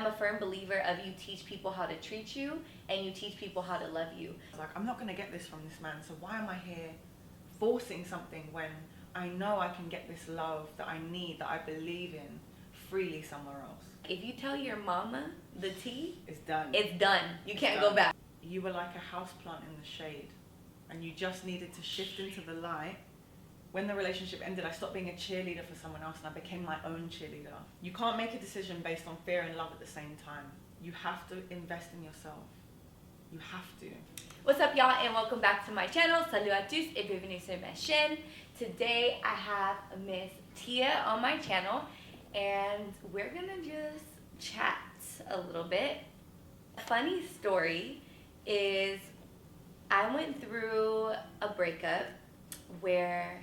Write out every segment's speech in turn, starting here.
I'm a firm believer of you teach people how to treat you and you teach people how to love you. Like, I'm not going to get this from this man, so why am I here forcing something when I know I can get this love that I need, that I believe in, freely somewhere else? If you tell your mama the tea, It's done. it's done. You can't go back. You were like a houseplant in the shade, and you just needed to shift into the light. When the relationship ended, I stopped being a cheerleader for someone else and I became my own cheerleader. You can't make a decision based on fear and love at the same time. You have to invest in yourself. You have to. What's up, y'all, and welcome back to my channel. Salut à tous et bienvenue sur ma chaîne. Today I have Miss Tia on my channel and we're gonna just chat a little bit. A funny story is I went through a breakup where,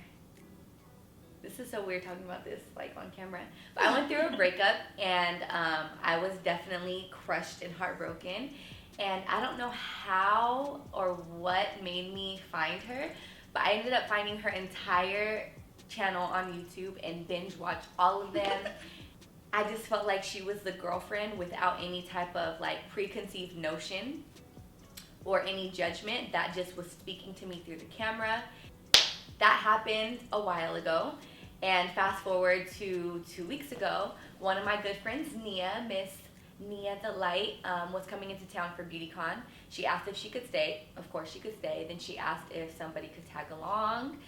this is so weird talking about this like on camera, but I went through a breakup and I was definitely crushed and heartbroken, and I don't know how or what made me find her, but I ended up finding her entire channel on YouTube and binge watched all of them. I just felt like she was the girlfriend without any type of like preconceived notion or any judgment, that just was speaking to me through the camera. That happened a while ago, and fast forward to 2 weeks ago, one of my good friends, Nia, Miss Nia the Light, was coming into town for BeautyCon. She asked if she could stay. Of course she could stay. Then she asked if somebody could tag along.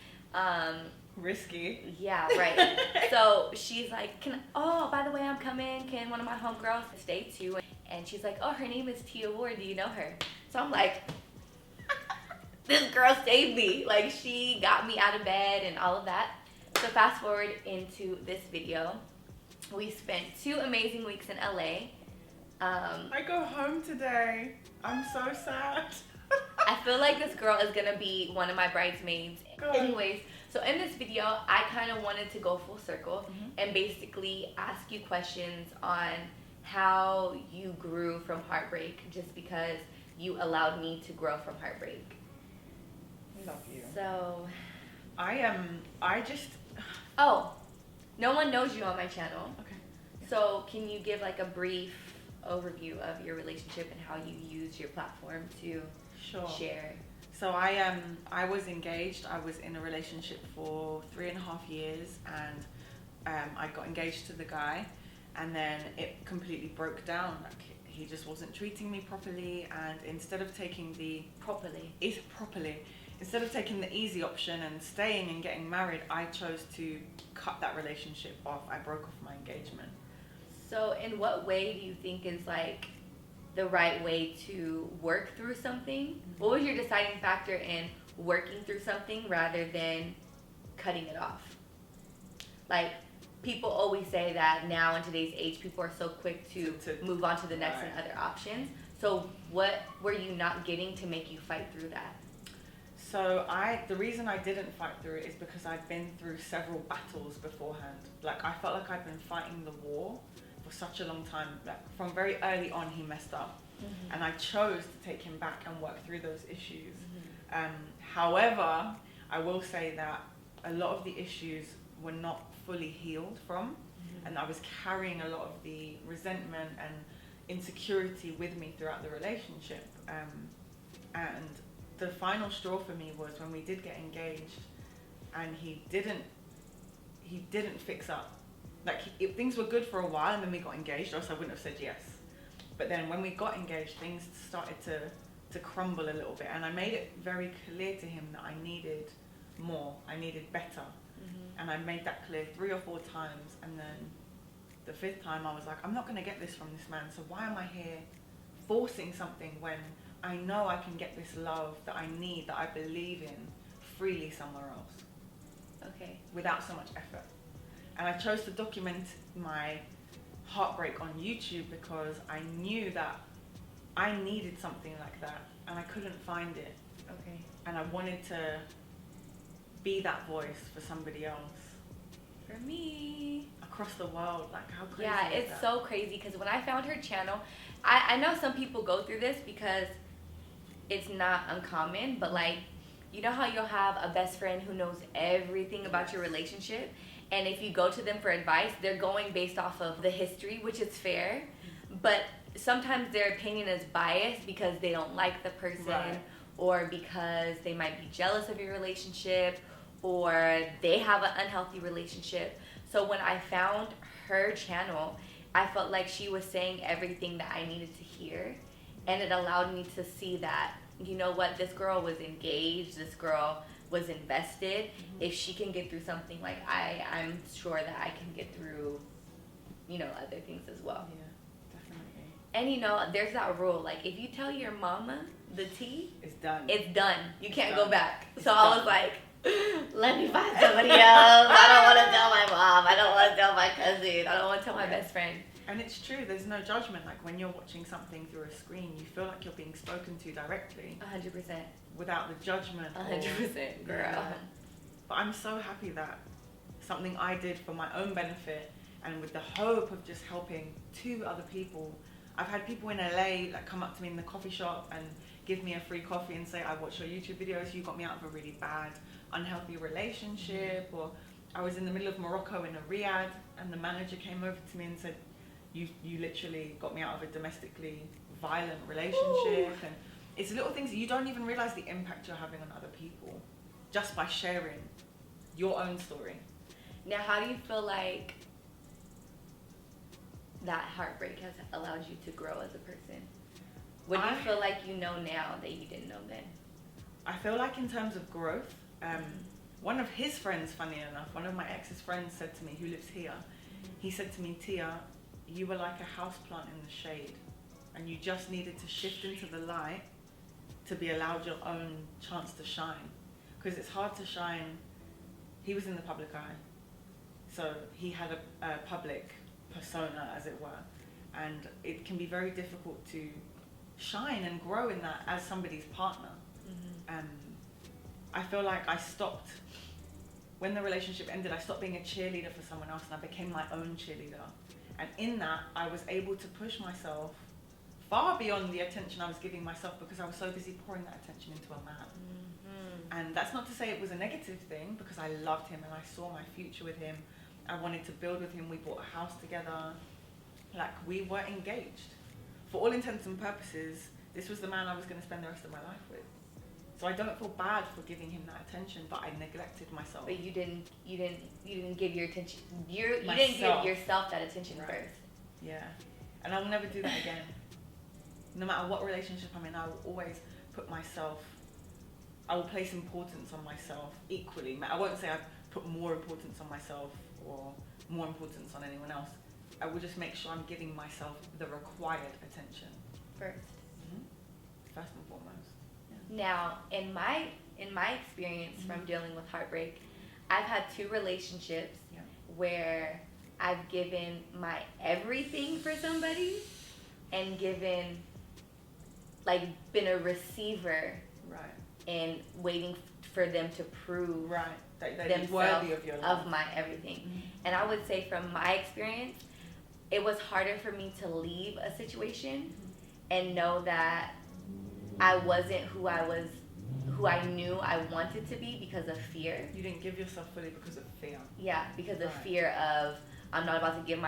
Risky. Yeah, right. So she's like, oh, by the way, I'm coming. Can one of my homegirls stay too? And she's like, oh, her name is Tia Ward. Do you know her? So I'm like, this girl saved me. Like, she got me out of bed and all of that. So fast forward into this video. We spent 2 amazing weeks in LA. I go home today. I'm so sad. I feel like this girl is gonna be one of my bridesmaids. Anyways, so in this video, I kind of wanted to go full circle and basically ask you questions on how you grew from heartbreak, just because you allowed me to grow from heartbreak. Love you. So, oh, no one knows you on my channel. Okay. So can you give like a brief overview of your relationship and how you use your platform to share? So I was engaged. I was in a relationship for 3.5 years, and I got engaged to the guy, and then it completely broke down. Like, he just wasn't treating me properly, and instead of taking the instead of taking the easy option and staying and getting married, I chose to cut that relationship off. I broke off my engagement. So in what way do you think is like the right way to work through something? What was your deciding factor in working through something rather than cutting it off? Like, people always say that now in today's age, people are so quick to move on to the next and other options. So what were you not getting to make you fight through that? So the reason I didn't fight through it is because I'd been through several battles beforehand. Like, I felt like I'd been fighting the war for such a long time. Like, from very early on, he messed up, and I chose to take him back and work through those issues. However, I will say that a lot of the issues were not fully healed from, and I was carrying a lot of the resentment and insecurity with me throughout the relationship. And the final straw for me was when we did get engaged, and he didn't fix up. Like, things were good for a while, and then we got engaged, or else I wouldn't have said yes. But then when we got engaged, things started to crumble a little bit, and I made it very clear to him that I needed more, I needed better. And I made that clear 3 or 4 times, and then the 5th time I was like, I'm not going to get this from this man, so why am I here forcing something when I know I can get this love that I need, that I believe in, freely somewhere else? Okay. Without so much effort. And I chose to document my heartbreak on YouTube because I knew that I needed something like that, and I couldn't find it. Okay. And I wanted to be that voice for somebody else. For me. Across the world. Like, how crazy Yeah, is it's that? so crazy, because when I found her channel, I know some people go through this because it's not uncommon, but like, you know how you'll have a best friend who knows everything about your relationship, and if you go to them for advice, they're going based off of the history, which is fair, but sometimes their opinion is biased because they don't like the person, Right. or because they might be jealous of your relationship, or they have an unhealthy relationship. So when I found her channel, I felt like she was saying everything that I needed to hear, and it allowed me to see that, you know what, this girl was engaged, this girl was invested. If she can get through something, like I'm sure that I can get through, you know, other things as well. Yeah, definitely. And you know, there's that rule, like if you tell your mama the tea, It's done. it's done. You can't done. go back. It's So I done. was like, let me find somebody else. I don't want to tell my mom. I don't want to tell my cousin. I don't want to tell my best friend. And it's true, there's no judgment. Like when you're watching something through a screen, you feel like you're being spoken to directly 100%. without the judgment. 100%, girl. Yeah. But I'm so happy that something I did for my own benefit and with the hope of just helping 2 other people. I've had people in LA like come up to me in the coffee shop and give me a free coffee and say, I watched your YouTube videos, you got me out of a really bad, unhealthy relationship. Or I was in the middle of Morocco in a riad and the manager came over to me and said, you literally got me out of a domestically violent relationship. Ooh. And it's little things that you don't even realize the impact you're having on other people just by sharing your own story. Now, how do you feel like that heartbreak has allowed you to grow as a person? What do you feel like you know now that you didn't know then? I feel like in terms of growth, one of his friends, funny enough, one of my ex's friends said to me, who lives here, he said to me, Tia, you were like a houseplant in the shade and you just needed to shift into the light to be allowed your own chance to shine. Because it's hard to shine. He was in the public eye, so he had a public persona, as it were, and it can be very difficult to shine and grow in that as somebody's partner. I feel like I stopped, when the relationship ended, I stopped being a cheerleader for someone else and I became my own cheerleader. And in that, I was able to push myself far beyond the attention I was giving myself because I was so busy pouring that attention into a man. And that's not to say it was a negative thing, because I loved him and I saw my future with him. I wanted to build with him. We bought a house together. Like, we were engaged. For all intents and purposes, this was the man I was going to spend the rest of my life with. So I don't feel bad for giving him that attention, but I neglected myself. But you didn't give your attention. You didn't give yourself that attention first. Yeah, and I will never do that again. No matter what relationship I'm in, I will always put myself. I will place importance on myself equally. I won't say I put more importance on myself or more importance on anyone else. I will just make sure I'm giving myself the required attention first. First and foremost. Now, in my experience from dealing with heartbreak, I've had 2 relationships where I've given my everything for somebody and been a receiver, and waiting for them to prove that themselves worthy of your love. Of my everything. And I would say from my experience, it was harder for me to leave a situation and know that I wasn't who I knew I wanted to be because of fear. You didn't give yourself fully because of fear. Yeah, because of fear of I'm not about to give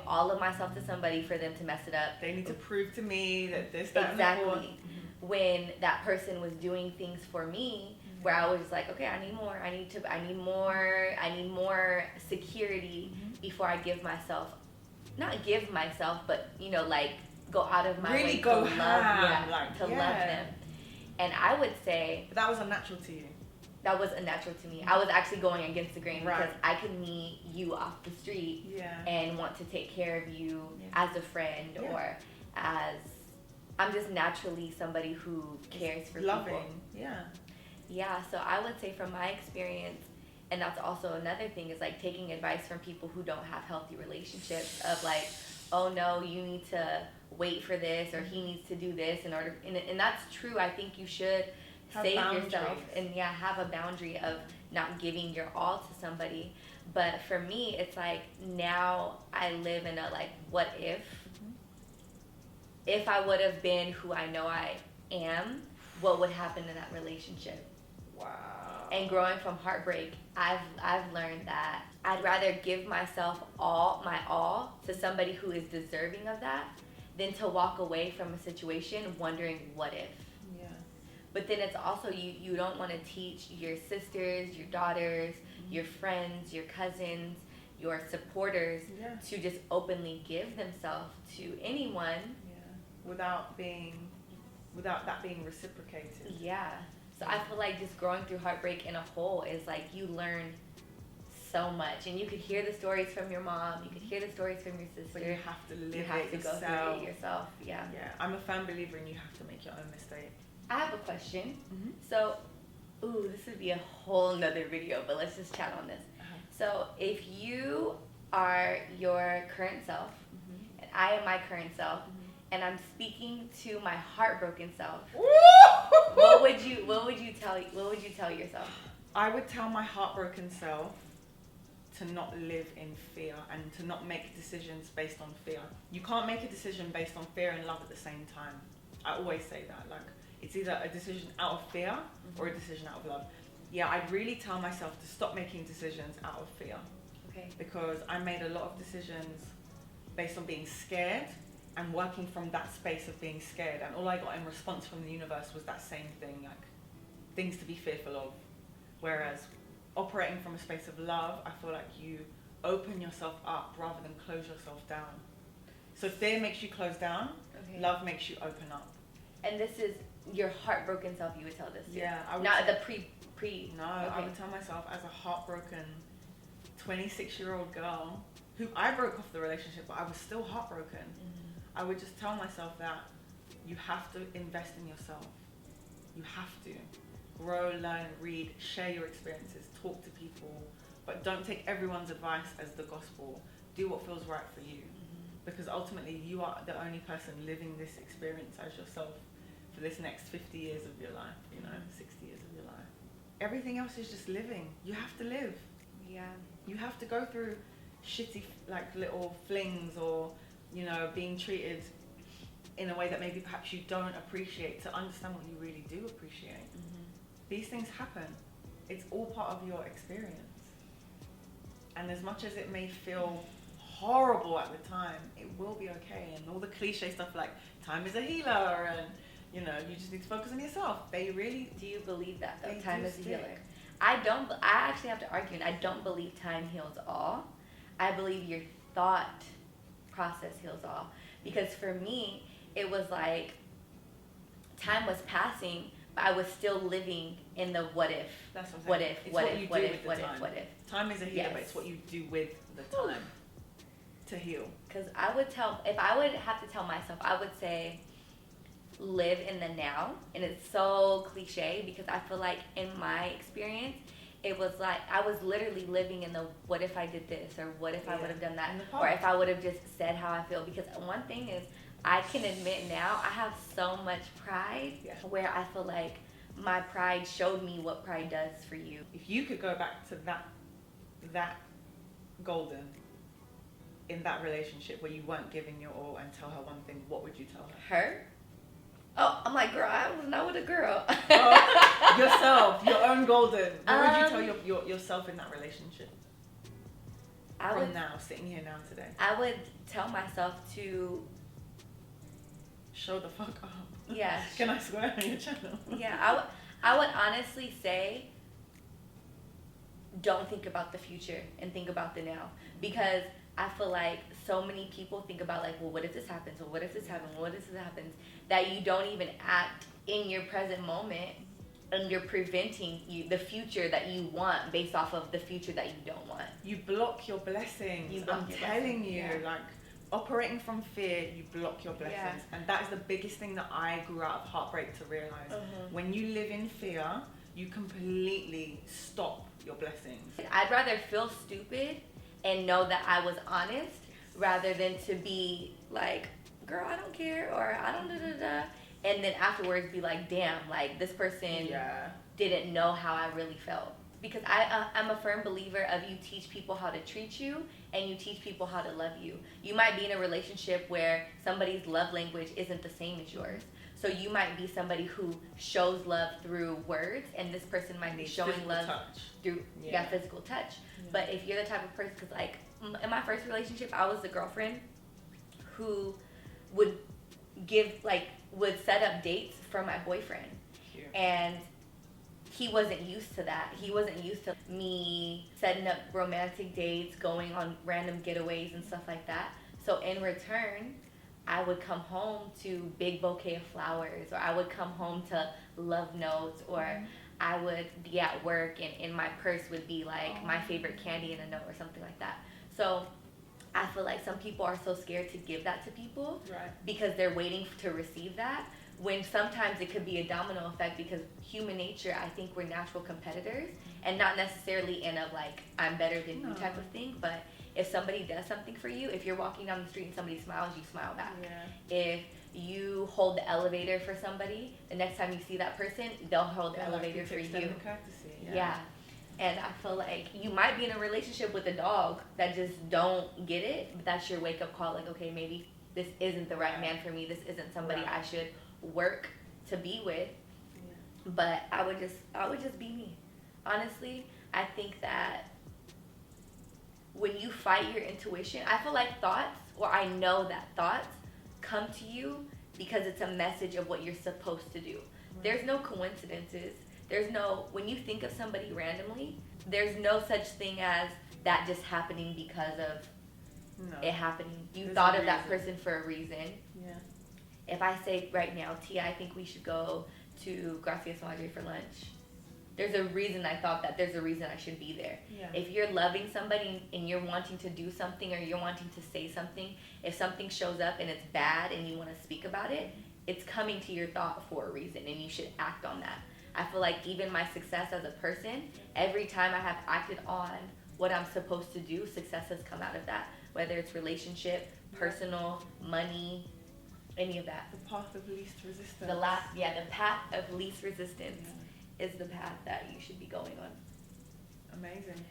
all of myself to somebody for them to mess it up. They need to prove to me that this, that, exactly. And When that person was doing things for me where I was like, okay, I need more. I need more security before I not give myself, but go out of my way to love them. And I would say but that was unnatural to you. That was unnatural to me. I was actually going against the grain because I could meet you off the street and want to take care of you as a friend or as I'm just naturally somebody who cares for people. Yeah, so I would say from my experience, and that's also another thing, is like taking advice from people who don't have healthy relationships of like, oh no, you need to wait for this or he needs to do this in order, and that's true. I think you should save yourself and have a boundary of not giving your all to somebody. But for me, it's like now I live in a like, what if I would have been who I know I am, what would happen in that relationship? Wow. And growing from heartbreak, I've learned that I'd rather give myself all my all to somebody who is deserving of that than to walk away from a situation wondering what if. Yeah. But then it's also you don't want to teach your sisters, your daughters, your friends, your cousins, your supporters to just openly give themselves to anyone. Without that being reciprocated. Yeah. So I feel like just growing through heartbreak in a whole is like you learn so much, and you could hear the stories from your mom, you could hear the stories from your sister. But you have to live you have it to yourself. go through it yourself. Yeah. Yeah. I'm a firm believer in you have to make your own mistake. I have a question. So, this would be a whole nother video, but let's just chat on this. So, if you are your current self, and I am my current self, and I'm speaking to my heartbroken self, what would you tell yourself? I would tell my heartbroken self to not live in fear and to not make decisions based on fear. You can't make a decision based on fear and love at the same time. I always say that. Like, it's either a decision out of fear or a decision out of love. Yeah, I'd really tell myself to stop making decisions out of fear. Okay. Because I made a lot of decisions based on being scared and working from that space of being scared. And all I got in response from the universe was that same thing, like things to be fearful of. Whereas operating from a space of love, I feel like you open yourself up rather than close yourself down. So fear makes you close down, love makes you open up. And this is your heartbroken self you would tell this to? Yeah. I would Not say, the pre. No, okay. I would tell myself as a heartbroken 26-year-old girl, who I broke off the relationship, but I was still heartbroken. I would just tell myself that you have to invest in yourself. You have to. Grow, learn, read, share your experiences, talk to people, but don't take everyone's advice as the gospel. Do what feels right for you. Because ultimately you are the only person living this experience as yourself for this next 50 years of your life, 60 years of your life. Everything else is just living. You have to live. Yeah. You have to go through shitty like little flings or, being treated in a way that maybe perhaps you don't appreciate to understand what you really do appreciate. These things happen. It's all part of your experience. And as much as it may feel horrible at the time, it will be okay. And all the cliche stuff like time is a healer and, you just need to focus on yourself. They really... Do you believe that, though? They Time do is a stick. healer. I actually have to argue, and I don't believe time heals all. I believe your thought process heals all. Because for me, it was like time was passing, but I was still living in the what if. That's what I'm What saying. if, It's what what if, you what do if, with the what time. if, what if. Time is a healer, Yes. but it's what you do with the time to heal. Because if I would have to tell myself, I would say live in the now. And it's so cliche because I feel like in my experience, it was like I was literally living in the what if I did this or what if I would have done that or if I would have just said how I feel. Because one thing is, I can admit now I have so much pride where I feel like my pride showed me what pride does for you. If you could go back to that golden in that relationship where you weren't giving your all and tell her one thing, what would you tell her? Her? Oh, I'm like, girl, I was not with a girl. Yourself, your own golden. What would you tell yourself in that relationship? Now, sitting here now today. I would tell myself to... Show the fuck up. Yeah. Can I swear on your channel? Yeah, I would honestly say don't think about the future and think about the now. Because I feel like so many people think about like, well, what if this happens? Well, what if this happens? Well, what if this happens? That you don't even act in your present moment and you're preventing the future that you want based off of the future that you don't want. You block your blessings. I'm telling you, like operating from fear, you block your blessings. And that is the biggest thing that I grew out of heartbreak to realize. When you live in fear, you completely stop your blessings. I'd rather feel stupid and know that I was honest rather than to be like, girl, I don't care, or I don't da-da-da. And then afterwards be like, damn, like this person didn't know how I really felt. Because I'm a firm believer of you teach people how to treat you and you teach people how to love you. You might be in a relationship where somebody's love language isn't the same as yours. So you might be somebody who shows love through words, and this person might be showing love through physical touch. But if you're the type of person, because like in my first relationship, I was the girlfriend who would would set up dates for my boyfriend. And he wasn't used to that. He wasn't used to me setting up romantic dates, going on random getaways and stuff like that. So in return, I would come home to big bouquet of flowers, or I would come home to love notes, or I would be at work and in my purse would be like my favorite candy and a note or something like that. So I feel like some people are so scared to give that to people because they're waiting to receive that, when sometimes it could be a domino effect, because human nature, I think we're natural competitors, and not necessarily in a like I'm better than you type of thing, but if somebody does something for you, if you're walking down the street and somebody smiles, you smile back. If you hold the elevator for somebody, the next time you see that person, they'll hold the elevator for you. And I feel like you might be in a relationship with a dog that just don't get it, but that's your wake up call. Like, okay, maybe this isn't the right man for me. This isn't somebody I should work to be with. But I would just be me. Honestly, I think that when you fight your intuition, I feel like thoughts, or I know that thoughts come to you because it's a message of what you're supposed to do. There's no coincidences. When you think of somebody randomly, there's no such thing as that just happening because of it happening. You thought of that person for a reason. If I say right now, Tia, I think we should go to Gracias Madre for lunch, there's a reason I thought that. There's a reason I should be there. If you're loving somebody and you're wanting to do something, or you're wanting to say something, if something shows up and it's bad and you want to speak about it, it's coming to your thought for a reason, and you should act on that. I feel like even my success as a person, every time I have acted on what I'm supposed to do, success has come out of that. Whether it's relationship, personal, money, any of that. The path of least resistance. The path of least resistance is the path that you should be going on. Amazing.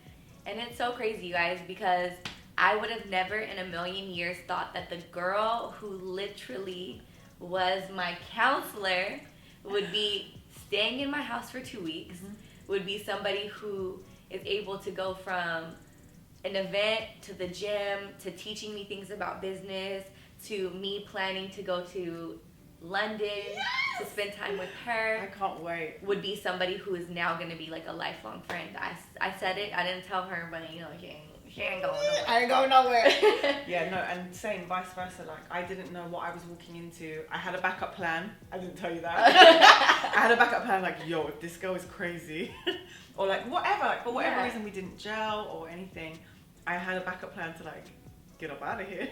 And it's so crazy, you guys, because I would have never in a million years thought that the girl who literally was my counselor would be staying in my house for 2 weeks, would be somebody who is able to go from an event to the gym to teaching me things about business to me planning to go to London to spend time with her. I can't wait. Would be somebody who is now going to be like a lifelong friend. I said it, I didn't tell her, but she ain't going nowhere. I ain't going nowhere. And same, vice versa. Like, I didn't know what I was walking into. I had a backup plan. I didn't tell you that. I had a backup plan, like, yo, if this girl is crazy, or like whatever, like for whatever reason we didn't gel or anything, I had a backup plan to like get up out of here.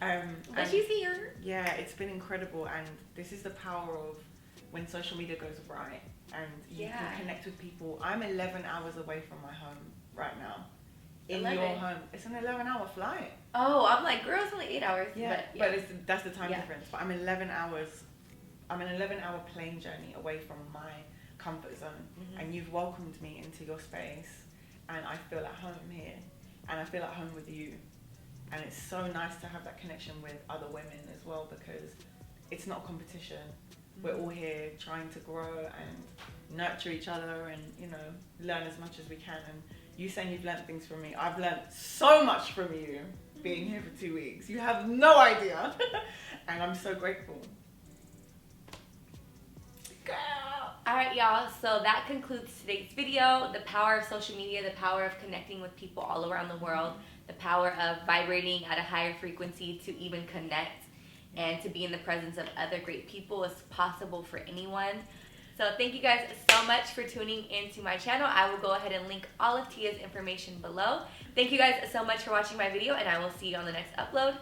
But she's here. It's been incredible, and this is the power of when social media goes right and you can connect with people. I'm 11 hours away from my home right now. In 11. Your home, it's an 11-hour flight. Oh, I'm like, girl, it's only 8 hours. But that's the time difference. But I'm 11 hours. I'm an 11-hour plane journey away from my comfort zone, and you've welcomed me into your space, and I feel at home here, and I feel at home with you, and it's so nice to have that connection with other women as well, because it's not competition. We're all here trying to grow and nurture each other, and learn as much as we can. And you saying you've learned things from me, I've learned so much from you being here for 2 weeks. You have no idea. And I'm so grateful. Girl. Alright, y'all, so that concludes today's video. The power of social media, the power of connecting with people all around the world, the power of vibrating at a higher frequency to even connect and to be in the presence of other great people is possible for anyone. So thank you guys so much for tuning into my channel. I will go ahead and link all of Tia's information below. Thank you guys so much for watching my video, and I will see you on the next upload.